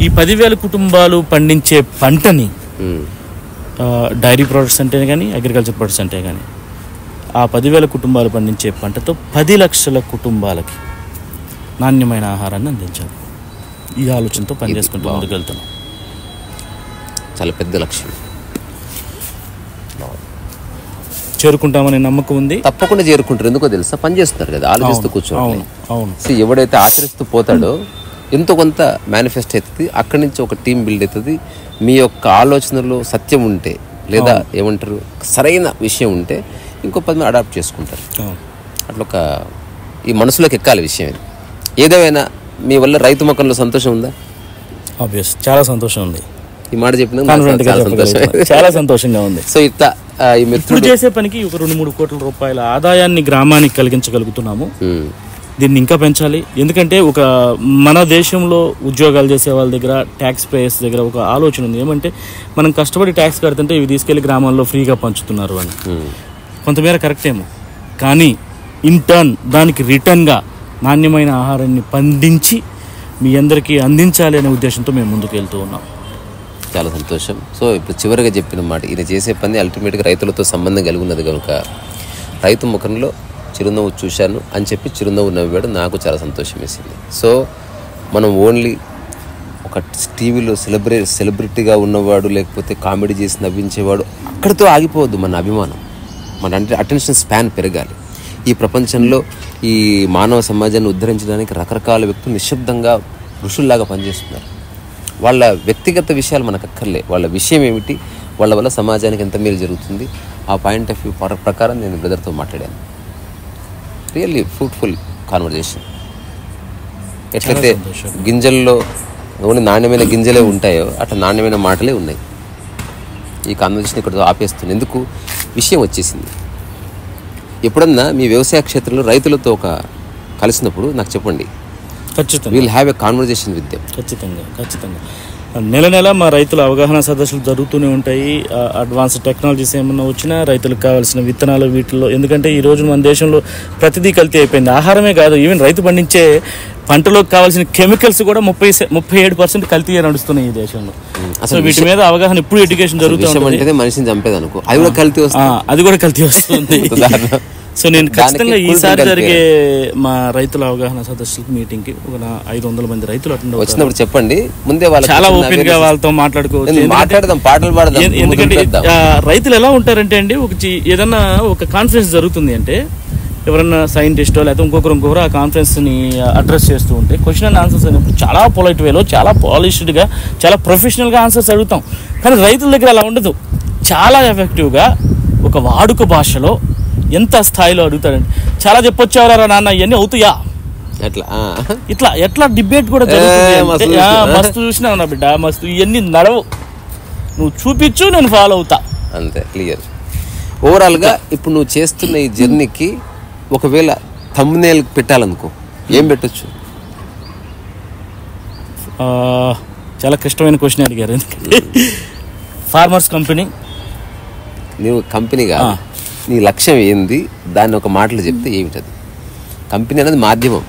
ఈ 10,000 కుటుంబాలు పండించే పంటని డైరీ ప్రొడక్ట్స్ అంటే కానీ, అగ్రికల్చర్ ప్రొడక్ట్స్ అంటే కానీ, ఆ 10,000 కుటుంబాలు పండించే పంటతో 10 లక్షల కుటుంబాలకి నాణ్యమైన ఆహారాన్ని అందించాలి. ఈ ఆలోచనతో పనిచేసుకుంటూ ముందుకెళ్తున్నాం. చాలా పెద్ద లక్ష్యం. చేరుకుంటామనే నమ్మకం ఉంది. తప్పకుండా చేరుకుంటారు. ఎందుకో తెలుసా, పని చేస్తున్నారు కదా, ఆలోచిస్తూ కూర్చోవాలి. సో ఎవడైతే ఆచరిస్తూ పోతాడో ఎంతో కొంత మేనిఫెస్ట్ అవుతుంది. అక్కడి నుంచి ఒక టీం బిల్డ్ అవుతుంది. మీ యొక్క ఆలోచనలో సత్యం ఉంటే, లేదా ఏమంటారు సరైన విషయం ఉంటే ఇంకో 10 మంది అడాప్ట్ చేసుకుంటారు. అట్లా ఒక ఈ మనసులోకి ఎక్కాలి విషయం. ఇది ఏదేమైనా మీ వల్ల రైతు ముఖంలో సంతోషం ఉందా? ఆబ్వియస్, చాలా సంతోషం ఉంది. ఈ మాట చెప్పిన చాలా సంతోషంగా ఉంది. సో ఇట్లా ఈ మిత్రుడు చేసే పనికి ఒక 2-3 కోట్ల రూపాయల ఆదాయాన్ని గ్రామానికి కలిగించగలుగుతున్నాము. దీన్ని ఇంకా పెంచాలి. ఎందుకంటే ఒక మన దేశంలో ఉద్యోగాలు చేసే వాళ్ళ దగ్గర, ట్యాక్స్ పేయర్స్ దగ్గర ఒక ఆలోచన ఉంది. ఏమంటే మనం కష్టపడి ట్యాక్స్ కడుతుంటే ఇవి తీసుకెళ్లి గ్రామాల్లో ఫ్రీగా పంచుతున్నారు అని. కొంతమేర కరెక్ట్ ఏమో, కానీ ఇన్ టర్న్ దానికి రిటర్న్గా నాణ్యమైన ఆహారాన్ని పండించి మీ అందరికీ అందించాలి అనే ఉద్దేశంతో మేము ముందుకు వెళ్తూ ఉన్నాం. చాలా సంతోషం. సో ఇప్పుడు చివరిగా చెప్పిన మాట, ఈయన చేసే పని అల్టిమేట్గా రైతులతో సంబంధం కలిగి ఉన్నది కనుక రైతు ముఖంలో చిరునవ్వు చూశాను అని చెప్పి చిరునవ్వు నవ్వాడు, నాకు చాలా సంతోషం వేసింది. సో మనం ఓన్లీ ఒక టీవీలో సెలబ్రిటీగా ఉన్నవాడు లేకపోతే కామెడీ చేసి నవ్వించేవాడు అక్కడితో ఆగిపోవద్దు. మన అభిమానం, మన అటెన్షన్ స్పాన్ పెరగాలి. ఈ ప్రపంచంలో ఈ మానవ సమాజాన్ని ఉద్ధరించడానికి రకరకాల వ్యక్తులు నిశ్శబ్దంగా ఋషుల్లాగా పనిచేస్తున్నారు. వాళ్ళ వ్యక్తిగత విషయాలు మనకు అక్కర్లే, వాళ్ళ విషయం ఏమిటి, వాళ్ళ వల్ల సమాజానికి ఎంత మేలు జరుగుతుంది, ఆ పాయింట్ ఆఫ్ వ్యూ ప్రకారం నేను బ్రదర్తో మాట్లాడాను. Really fruitful conversation. ఎట్లయితే గింజల్లో ఓన్లీ నాణ్యమైన గింజలే ఉంటాయో అట్లా నాణ్యమైన మాటలే ఉన్నాయి. ఈ కాన్వర్జేషన్ ఇక్కడ ఆపేస్తుంది. ఎందుకు, విషయం వచ్చేసింది. ఎప్పుడన్నా మీ వ్యవసాయ క్షేత్రంలో రైతులతో కలిసినప్పుడు నాకు చెప్పండి. ఖచ్చితంగా will have a conversation with them. ఖచ్చితంగా నెల నెల మా రైతుల అవగాహన సదస్సులు జరుగుతూనే ఉంటాయి. అడ్వాన్స్ టెక్నాలజీస్ ఏమన్నా వచ్చినా రైతులకు కావాల్సిన విత్తనాలు వీటిల్లో, ఎందుకంటే ఈ రోజు మన దేశంలో ప్రతిదీ కల్తీ అయిపోయింది. ఆహారమే కాదు, ఈవెన్ రైతు పండించే పంటలోకి కావాల్సిన కెమికల్స్ కూడా 37% కల్తీ నడుస్తున్నాయి ఈ దేశంలో. అసలు వీటి మీద అవగాహన ఇప్పుడు ఎడ్యుకేషన్ జరుగుతుంది. మనిషిని చంపేదనుకో, అది కూడా కల్తీ వస్తుంది. సో నేను ఖచ్చితంగా ఈసారి జరిగే మా రైతుల అవగాహన సదస్సులకు మీటింగ్ కి ఒక 500 మంది రైతులు అటెండ్ వచ్చినప్పుడు చెప్పండి. ముందే చాలా ఓపెన్ గా వాళ్ళతో మాట్లాడుకోవచ్చు, పాటలు పాడదాం. ఎందుకంటే రైతులు ఎలా ఉంటారంటే అండి, ఏదన్నా ఒక కాన్ఫరెన్స్ జరుగుతుంది అంటే ఎవరన్నా సైంటిస్టో లేకపోతే ఇంకొకరు ఆ కాన్ఫరెన్స్ ని అడ్రస్ చేస్తూ ఉంటే క్వశ్చన్ అండ్ ఆన్సర్స్ అయినప్పుడు చాలా పొలైట్ వేలో, చాలా పాలిష్డ్ గా, చాలా ప్రొఫెషనల్ గా ఆన్సర్స్ అడుగుతాం. కానీ రైతుల దగ్గర అలా ఉండదు. చాలా ఎఫెక్టివ్ గా ఒక వాడుక భాషలో ఎంత స్థాయిలో అడుగుతాడండి. చాలా చెప్పొచ్చేవారా నాన్న, ఇవన్నీ అవుతాయా ఎట్లా డిబేట్ కూడా జరుగుతుంది. మస్తు చూసినావు నా బిడ్డ, మస్తు ఇవన్నీ నడవు, నువ్వు చూపించు, నేను ఫాలో అవుతా, అంతే. క్లియర్. ఓవరాల్గా ఇప్పుడు నువ్వు చేస్తున్న ఈ జర్నీకి ఒకవేళ థంబ్నెయిల్ పెట్టాలనుకో, ఏం పెట్టచ్చు? చాలా కష్టమైన క్వశ్చన్ అడిగారు. Farmers company. నువ్వు కంపెనీగా నీ లక్ష్యం ఏంది, దాన్ని ఒక మాటలు చెప్తే ఏమిటది? కంపెనీ అనేది మాధ్యమం,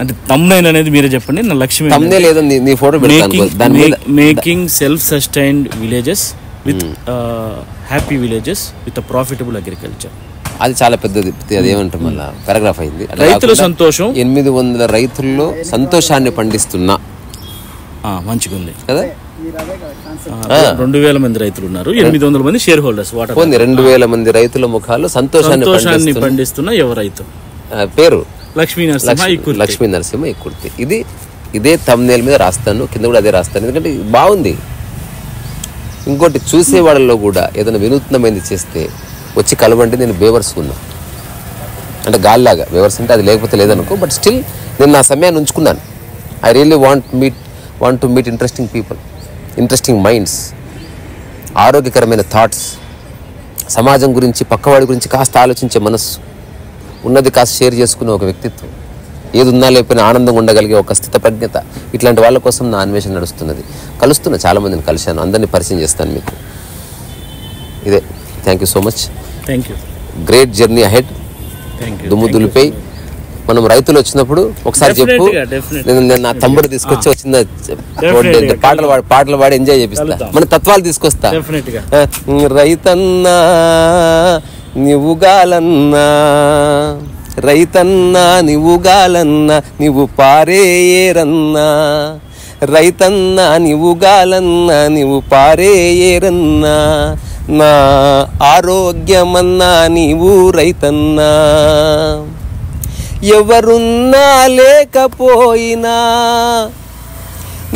అంటే థంబ్నెయిల్ అనేది మీరే చెప్పండి. నా లక్ష్యం థంబ్నెయిల్ ఏదో నీ ఫోటో పెడతాను, దాని మీద making self sustained villages with happy villages with profitable agriculture. అది చాలా పెద్దది. అది ఏమంటాం, మళ్ళీ పారాగ్రాఫ్ అయింది. రైతుల సంతోషం, 800 రైతుల్లో సంతోషాన్ని పండిస్తున్నా, మంచిగా ఉంది కదా. 2000 మంది రైతులు ఉన్నారు, 800 మంది షేర్ హోల్డర్స్. 2000 మంది రైతుల ముఖాల్లో సంతోషాన్ని పండిస్తున్న యువ రైతు పేరు లక్ష్మీ నరసింహ ఇక్కుర్తి. ఇదే థంబ్నెయిల్ మీద రాస్తాను, కింద కూడా అదే రాస్తాను, ఎందుకంటే బాగుంది. ఇంకోటి, చూసే వాళ్ళలో కూడా ఏదైనా వినూత్నమైనది చేస్తే వచ్చి కలవండి. నేను బేవర్సుకున్నా, అంటే గాల్లాగా బేవర్స్ అంటే అది లేకపోతే లేదనుకో, బట్ స్టిల్ నేను నా సమయాన్ని ఉంచుకున్నాను. I really want to meet interesting people, interesting minds, ఆరోగ్యకరమైన థాట్స్, సమాజం గురించి, పక్కవాడి గురించి కాస్త ఆలోచించే మనస్సు ఉన్నది కాస్త షేర్ చేసుకునే ఒక వ్యక్తిత్వం, ఏది ఉన్నా లేకపోయినా ఆనందంగా ఉండగలిగే ఒక స్థితప్రజ్ఞత, ఇట్లాంటి వాళ్ళ కోసం నా అన్వేషణ నడుస్తున్నది. కలుస్తున్నా, చాలామందిని కలిశాను, అందరినీ పరిచయం చేస్తాను మీకు. ఇదే. Thank you so much. Thank you. Great journey ahead. దుమ్ము దులిపై మనం రైతులు వచ్చినప్పుడు ఒకసారి చెప్పు, నేను నా తమ్ముడు తీసుకొచ్చి వచ్చిన పాటలు పాడి ఎంజాయ్ చేపిస్తా, మన తత్వాలు తీసుకొస్తా. రైతన్నా నీవుగాలన్నా, రైతన్నా నీవుగాలన్నా, నీవు పారేయరన్నా, రైతన్నా నీవుగాలన్నా, నీవు పారేయరన్నా, నా ఆరోగ్యమన్నా నీవు రైతన్నా, ఎవరున్నా లేకపోయినా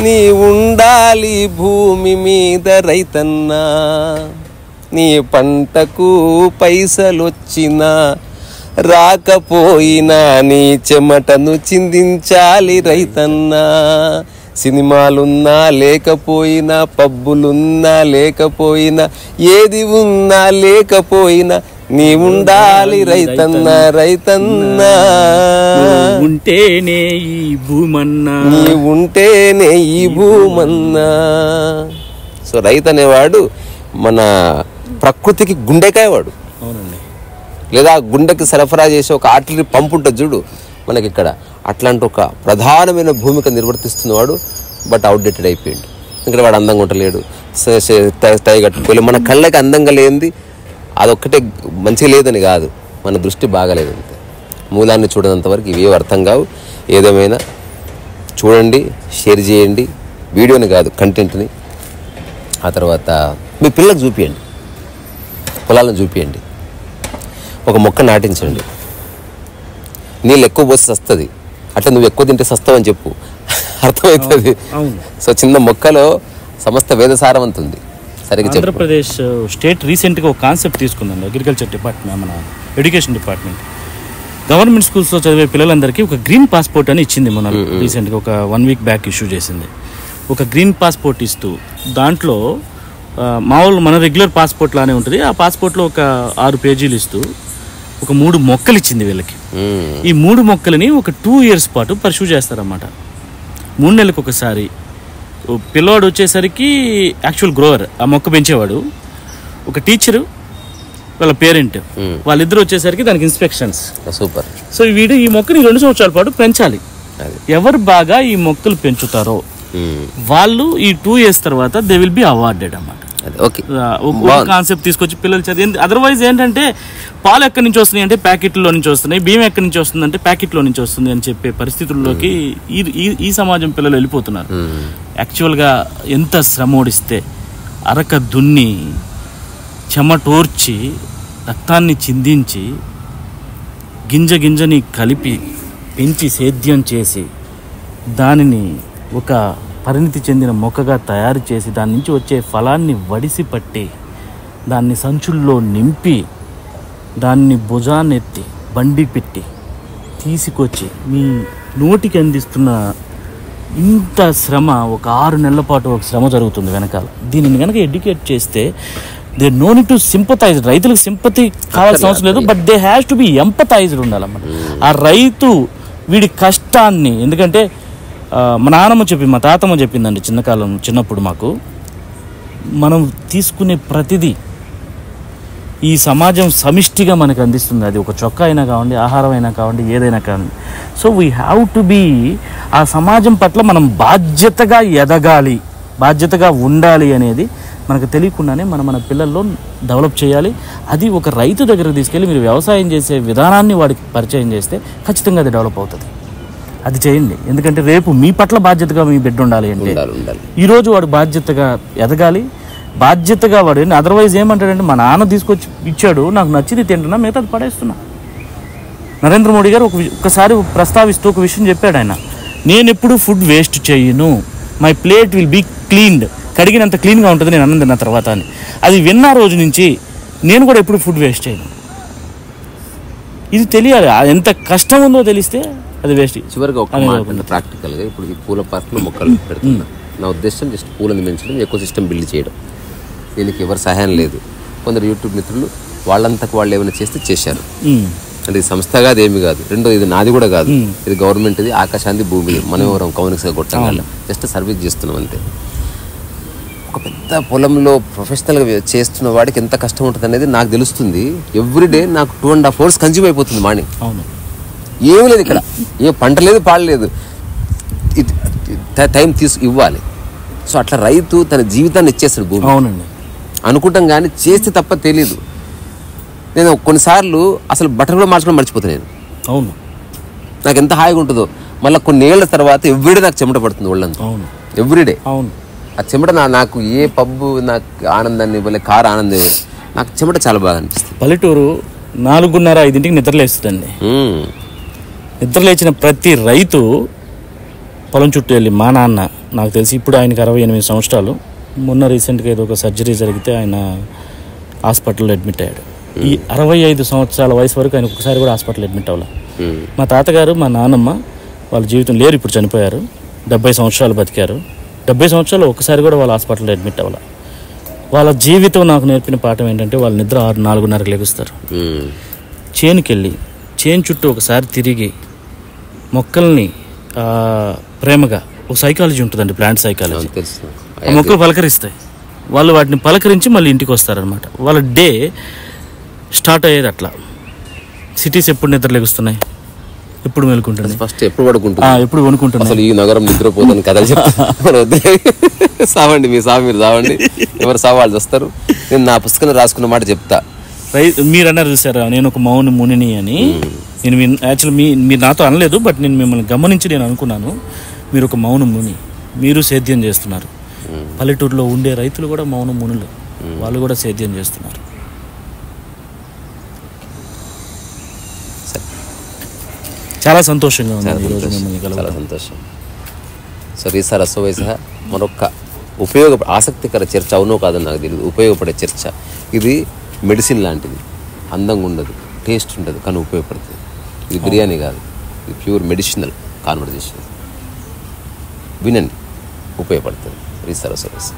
నీ ఉండాలి భూమి మీద రైతన్నా, నీ పంటకు పైసలొచ్చినా రాకపోయినా నీ చెమటను చిందించాలి రైతన్నా, సినిమాలున్నా లేకపోయినా, పబ్బులున్నా లేకపోయినా, ఏది ఉన్నా లేకపోయినా నీ ఉండాలి రైతన్నా, రైతన్నా ఉంటేనే ఈ భూమన్నా, నీ ఉంటేనే ఈ భూమన్నా. సో రైతు అనేవాడు మన ప్రకృతికి గుండెకాయ వాడు. అవునండి. లేదా గుండెకి సరఫరా చేసే ఒక ఆర్టిలరీ పంప్ ఉంటుంది చూడు మనకి ఇక్కడ, అట్లాంటి ఒక ప్రధానమైన భూమిక నిర్వర్తిస్తున్నవాడు బట్ అవుట్డేటెడ్ అయిపోయింది. ఇక్కడ వాడు అందంగా ఉండలేడు, టై కట్టుకోలేడు. మన కళ్ళకి అందంగా లేనిది అదొక్కటే మంచిగా లేదని కాదు, మన దృష్టి బాగాలేదు అంతే. మూలాన్ని చూడనంత వరకు ఇవేవి అర్థం కావు. ఏదేమైనా చూడండి, షేర్ చేయండి, వీడియోని కాదు కంటెంట్ని. ఆ తర్వాత మీ పిల్లలకు చూపించండి, పొలాలను చూపించండి, ఒక మొక్క నాటించండి. నీళ్ళు ఎక్కువ పోసి వస్తుంది, అట్లా నువ్వు ఎక్కువ తింటే సస్తావని చెప్పు, అర్థమవుతుంది. సో చిన్న మొక్కలో సమస్త వేదసారం అంతుంది. సరిగ్గా చెప్పు. ఆంధ్రప్రదేశ్ స్టేట్ రీసెంట్గా ఒక కాన్సెప్ట్ తీసుకుందండి, అగ్రికల్చర్ డిపార్ట్మెంట్, మన ఎడ్యుకేషన్ డిపార్ట్మెంట్. గవర్నమెంట్ స్కూల్స్లో చదివే పిల్లలందరికీ ఒక గ్రీన్ పాస్పోర్ట్ అని ఇచ్చింది. మన రీసెంట్గా ఒక 1 వీక్ బ్యాక్ ఇష్యూ చేసింది. ఒక గ్రీన్ పాస్పోర్ట్ ఇస్తూ దాంట్లో మామూలు మన రెగ్యులర్ పాస్పోర్ట్ లానే ఉంటుంది. ఆ పాస్పోర్ట్లో ఒక 6 పేజీలు ఇస్తూ ఒక 3 మొక్కలు ఇచ్చింది వీళ్ళకి. ఈ 3 మొక్కలని ఒక 2 years పాటు పర్సూ చేస్తారన్నమాట. 3 నెలలకు ఒకసారి. పిల్లవాడు వచ్చేసరికి యాక్చువల్ గ్రోవర్, ఆ మొక్క పెంచేవాడు, ఒక టీచరు, వాళ్ళ పేరెంట్, వాళ్ళిద్దరు వచ్చేసరికి దానికి ఇన్స్పెక్షన్స్. సూపర్. సో వీడు ఈ మొక్కని 2 సంవత్సరాల పాటు పెంచాలి. ఎవరు బాగా ఈ మొక్కలు పెంచుతారో వాళ్ళు ఈ 2 years తర్వాత దే విల్ బి అవార్డెడ్ అన్నమాట. కాన్సెప్ట్ తీసుకొచ్చి పిల్లలు చదివి. అదర్వైజ్ ఏంటంటే పాలు ఎక్కడి నుంచి వస్తున్నాయి అంటే ప్యాకెట్లో నుంచి వస్తున్నాయి, బియ్యం ఎక్కడి నుంచి వస్తుంది అంటే ప్యాకెట్లో నుంచి వస్తుంది అని చెప్పే పరిస్థితుల్లోకి ఈ సమాజం పిల్లలు వెళ్ళిపోతున్నారు. యాక్చువల్గా ఎంత శ్రమ ఓడిస్తే అరక దున్ని చెమటోర్చి రక్తాన్ని చిందించి గింజని కలిపి పెంచి సేద్యం చేసి దానిని ఒక పరిణితి చెందిన మొక్కగా తయారు చేసి దాని నుంచి వచ్చే ఫలాన్ని వడిసి పట్టి దాన్ని సంచుల్లో నింపి దాన్ని భుజాన్నెత్తి బండి పెట్టి తీసుకొచ్చి మీ నోటికి అందిస్తున్న ఇంత శ్రమ ఒక 6 నెలల పాటు ఒక శ్రమ జరుగుతుంది వెనకాల. దీనిని కనుక ఎడ్యుకేట్ చేస్తే they no need to sympathise. రైతులకు సింపతి కావాల్సిన అవసరం లేదు, but they has to be empathised ఉండాలన్నమాట. ఆ రైతు వీడి కష్టాన్ని, ఎందుకంటే మా నాన్నమ్మ మా తాతమ్మ చెప్పిందండి చిన్నప్పుడు మాకు, మనం తీసుకునే ప్రతిదీ ఈ సమాజం సమిష్టిగా మనకు అందిస్తుంది. అది ఒక చొక్కా అయినా కావండి, ఆహారం అయినా కావండి, ఏదైనా కావండి. So we have to be, ఆ సమాజం పట్ల మనం బాధ్యతగా ఎదగాలి, బాధ్యతగా ఉండాలి అనేది మనకు తెలియకుండానే మన పిల్లల్లో డెవలప్ చేయాలి. అది ఒక రైతు దగ్గరకు తీసుకెళ్ళి మీరు వ్యవసాయం చేసే విధానాన్ని వాడికి పరిచయం చేస్తే ఖచ్చితంగా అది డెవలప్ అవుతుంది. అది చేయండి. ఎందుకంటే రేపు మీ పట్ల బాధ్యతగా మీ బిడ్డ ఉండాలి అంటే ఈరోజు వాడు బాధ్యతగా ఎదగాలి, బాధ్యతగా వాడు. అదర్వైజ్ ఏమంటాడంటే మా నాన్న తీసుకొచ్చి ఇచ్చాడు, నాకు నచ్చింది తింటున్నా, మిగతా అది పడేస్తున్నా. నరేంద్ర మోడీ గారు ఒకసారి ప్రస్తావిస్తూ ఒక విషయం చెప్పాడు ఆయన, నేను ఎప్పుడు ఫుడ్ వేస్ట్ చేయను, my plate will be cleaned, కడిగినంత క్లీన్గా ఉంటుంది నేను అన్నం తిన్న తర్వాత అని. అది విన్న రోజు నుంచి నేను కూడా ఎప్పుడు ఫుడ్ వేస్ట్ చేయను. ఇది తెలియాలి, ఎంత కష్టం ఉందో తెలిస్తే అది వేస్ట్. చివరిగా ఒక మాట ప్రాక్టికల్గా, ఇప్పుడు ఈ పూల పార్క్లో మొక్కలు పెడుతున్నా, నా ఉద్దేశం జస్ట్ పూలను పెంచడం, ఎకో సిస్టమ్ బిల్డ్ చేయడం. దీనికి ఎవరు సహాయం లేదు. కొందరు యూట్యూబ్ మిత్రులు వాళ్ళంతకు వాళ్ళు ఏమైనా చేస్తే చేశారు. అంటే ఇది సంస్థగా అదేమి కాదు. రెండో ఇది నాది కూడా కాదు, ఇది గవర్నమెంట్, ఇది ఆకాశాంతి భూమి, మనం ఎవరం కమ్యూనిక్స్గా కొట్టడం వల్ల జస్ట్ సర్వీస్ చేస్తున్నాం అంతే. ఒక పెద్ద పొలంలో ప్రొఫెషనల్గా చేస్తున్న వాడికి ఎంత కష్టం ఉంటుంది అనేది నాకు తెలుస్తుంది. ఎవ్రీడే నాకు 2.5 hours కన్జ్యూమ్ అయిపోతుంది మార్నింగ్. ఏమీ లేదు ఇక్కడ, ఏ పంట లేదు, పాడలేదు, టైం ఇవ్వాలి. సో అట్లా రైతు తన జీవితాన్ని ఇచ్చేస్తాడు భూమి. అవునండి, అనుకుంటాం కానీ చేస్తే తప్ప తెలీదు. నేను కొన్నిసార్లు అసలు బట్టలు కూడా మార్చుకోవడం మర్చిపోతాను నేను. అవును, నాకు ఎంత హాయిగా ఉంటుందో. మళ్ళీ కొన్ని ఏళ్ళ తర్వాత ఎవ్రీడే నాకు చెమట పడుతుంది ఒళ్ళంతా. అవును, ఎవ్రీడే. అవును, ఆ చెమట నాకు ఏ పబ్బు నాకు ఆనందాన్ని ఇవ్వలే, కారు ఆనందం ఇవ్వలే, నాకు చెమట చాలా బాగా అనిపిస్తుంది. పల్లెటూరు 4:30-5 నిద్రలేస్తుందండి. నిద్రలేచిన ప్రతి రైతు పొలం చుట్టూ వెళ్ళి, మా నాన్న నాకు తెలిసి ఇప్పుడు ఆయనకి 68 సంవత్సరాలు, మొన్న రీసెంట్గా ఏదో ఒక సర్జరీ జరిగితే ఆయన హాస్పిటల్లో అడ్మిట్ అయ్యాడు. ఈ 65 సంవత్సరాల వయసు వరకు ఆయన ఒకసారి కూడా హాస్పిటల్ అడ్మిట్ అవ్వాలి. మా తాతగారు మా నాన్నమ్మ వాళ్ళ జీవితం లేరు, ఇప్పుడు చనిపోయారు. 70 సంవత్సరాలు బతికారు. 70 సంవత్సరాలు ఒకసారి కూడా వాళ్ళ హాస్పిటల్లో అడ్మిట్ అవ్వాలి. వాళ్ళ జీవితం నాకు నేర్పిన పాఠం ఏంటంటే, వాళ్ళ నిద్ర 4:30కి లెగుస్తారు, చేనుకి వెళ్ళి చేను చుట్టూ ఒకసారి తిరిగి మొక్కల్ని ప్రేమగా, ఒక సైకాలజీ ఉంటుందండి, ప్లాంట్ సైకాలజీ, ఆ మొక్కలు పలకరిస్తాయి. వాళ్ళు వాటిని పలకరించి మళ్ళీ ఇంటికి వస్తారనమాట. వాళ్ళ డే స్టార్ట్ అయ్యేది అట్లా. సిటీస్ ఎప్పుడు నిద్ర లెగుస్తున్నాయి, ఎప్పుడు మేలుకుంటుంది, ఫస్ట్ ఎప్పుడు పడుకుంటుంది, ఎప్పుడు వణుకుంటుంది. అసలు ఈ నగరం నిద్రపోదని కథలు చెప్తాను. సావండి, మీ సాగు మీరు సావండి, ఎవరు సావు వాళ్ళు వస్తారు. నేను నా పుస్తకంలో రాసుకున్న మాట చెప్తా. మీరు అన్నారు చూసారా, నేను ఒక మౌన మునిని అని. నేను యాక్చువల్లీ మీరు నాతో అనలేదు, బట్ నేను మిమ్మల్ని గమనించి నేను అనుకున్నాను, మీరు ఒక మౌన ముని, మీరు సేద్యం చేస్తున్నారు. పల్లెటూరులో ఉండే రైతులు కూడా మౌన మునులు, వాళ్ళు కూడా సేద్యం చేస్తున్నారు. చాలా సంతోషంగా ఉంది ఈరోజు మిమ్మల్ని కలవడం. చాలా సంతోషం. సో రీసా రసోవైసా మరొక ఆసక్తికర చర్చ, అవునో కాదని నాకు తెలియదు, ఉపయోగపడే చర్చ. ఇది మెడిసిన్ లాంటిది, అందంగా ఉండదు, టేస్ట్ ఉండదు, కానీ ఉపయోగపడుతుంది. ఇది బిర్యానీ కాదు, ఇది ప్యూర్ మెడిసినల్ కాన్వర్జేషన్. వినండి, ఉపయోగపడుతుంది. రీసా రసోవైసా.